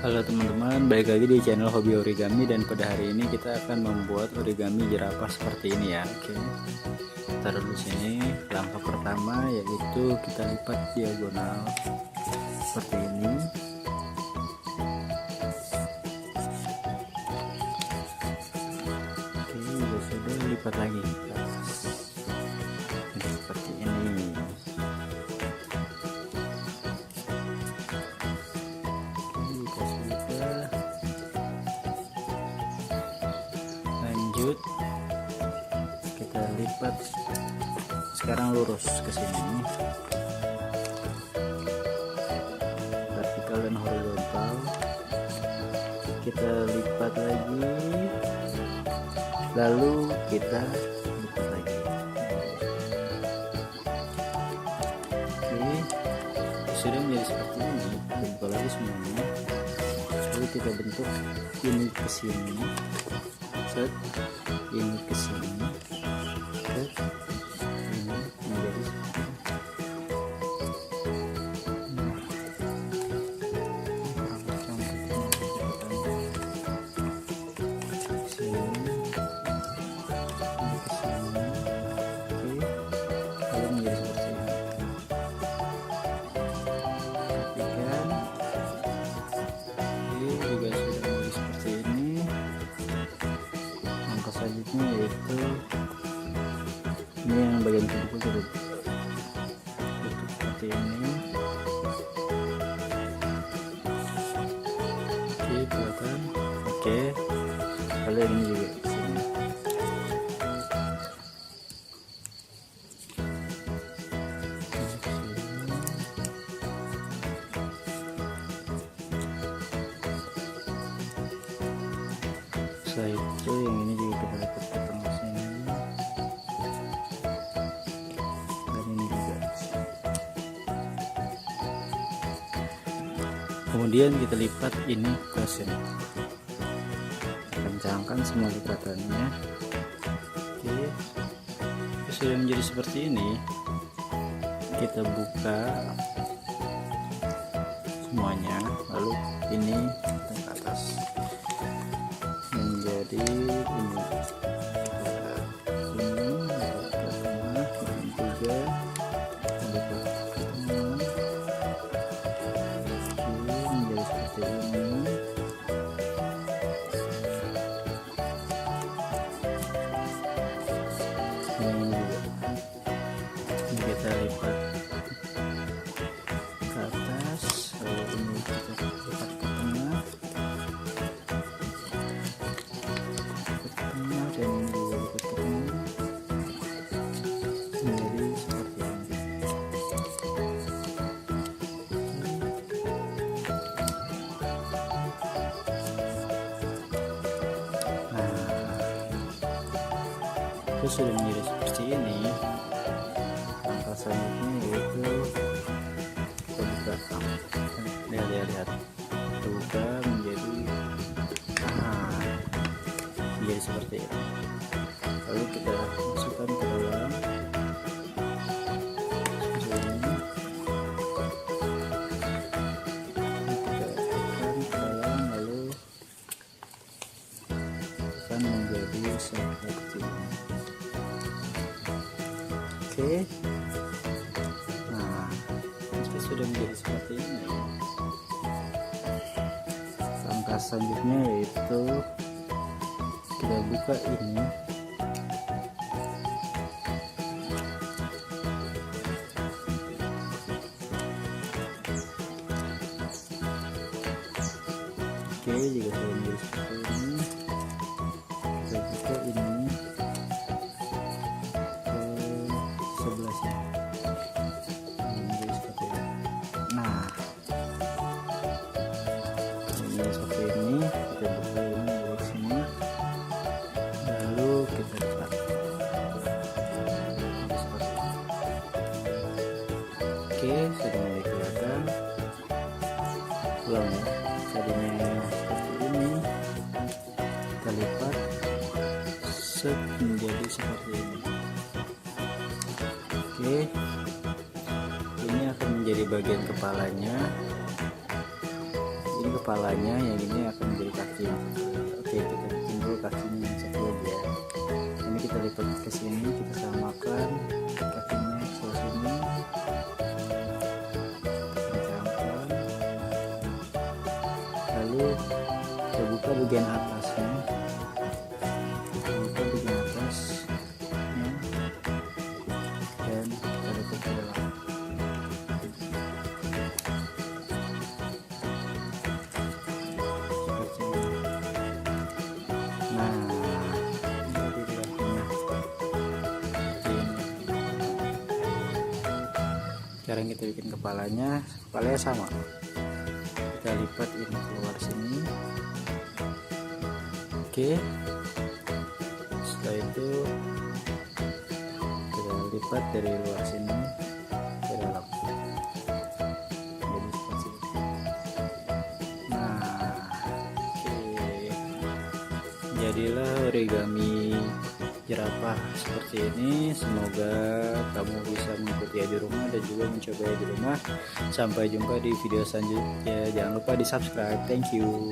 Halo teman-teman, balik lagi di channel Hobi Origami, dan pada hari ini kita akan membuat origami jerapah seperti ini ya. Oke, taruh di sini. Langkah pertama yaitu kita lipat diagonal seperti ini. Oke, sudah lipat lagi ke atas seperti ini. Lanjut, kita lipat sekarang lurus ke sini, vertikal dan horizontal. Kita lipat lagi, lalu kita lipat lagi. Oke, sudah menjadi seperti ini. Kita buka lagi semuanya, lalu kita bentuk ini ke sini, set ini ke sini, set ini menjadi selanjutnya yaitu ini yang bagian kuku tutup seperti ini. Oke, kelihatan. Oke, lalu ini juga di sini. Setelah itu yang ini juga kita lipat ke tengah sini, dan ini juga. Kemudian kita lipat ini ke sini, kencangkan semua likatannya. Oke, sudah menjadi seperti ini. Kita buka semuanya, lalu ini kita ke atas menjadi ini kita lipat ke atas, lalu ini kita lipat ke tengah, dan ini juga lipat ke tengah menjadi seperti ini. Nah, itu sudah menjadi seperti ini. Langkah selanjutnya yaitu kita buka, lihat kita buka menjadi menjadi seperti ini. Lalu kita masukkan ke dalam seperti ini. Kita tekan ke dalam, lalu akan menjadi seperti ini. Oke. Sudah menjadi seperti ini. Langkah selanjutnya yaitu kita buka ini, oke, jika sudah menjadi seperti ini, kita buka ini ke sebelah sini. Nah, ini seperti ini. Kita buka ini dari sini, lalu kita lipat. Oke, sudah mulai kelihatan. Ulang ya, tadinya seperti ini, kita lipat set menjadi seperti ini. Oke, ini akan menjadi bagian kepalanya. Ini kepalanya, yang ini akan menjadi kaki. Oke, kita bikin dulu kakinya yang satu aja. Ini kita lipat ke sini, kita samakan kakinya ke sini, kencangkan, lalu kita buka bagian atasnya, dan kita lipat ke dalam. Sekarang kita bikin kepalanya sama, kita lipat ini keluar sini. Oke, setelah itu kita lipat dari luar sini ke dalam. Jadi seperti itu. Nah, oke, jadilah origami jerapah seperti ini. Semoga kamu bisa mengikuti di rumah dan juga mencoba di rumah. Sampai jumpa di video selanjutnya. Jangan lupa di subscribe. Thank you.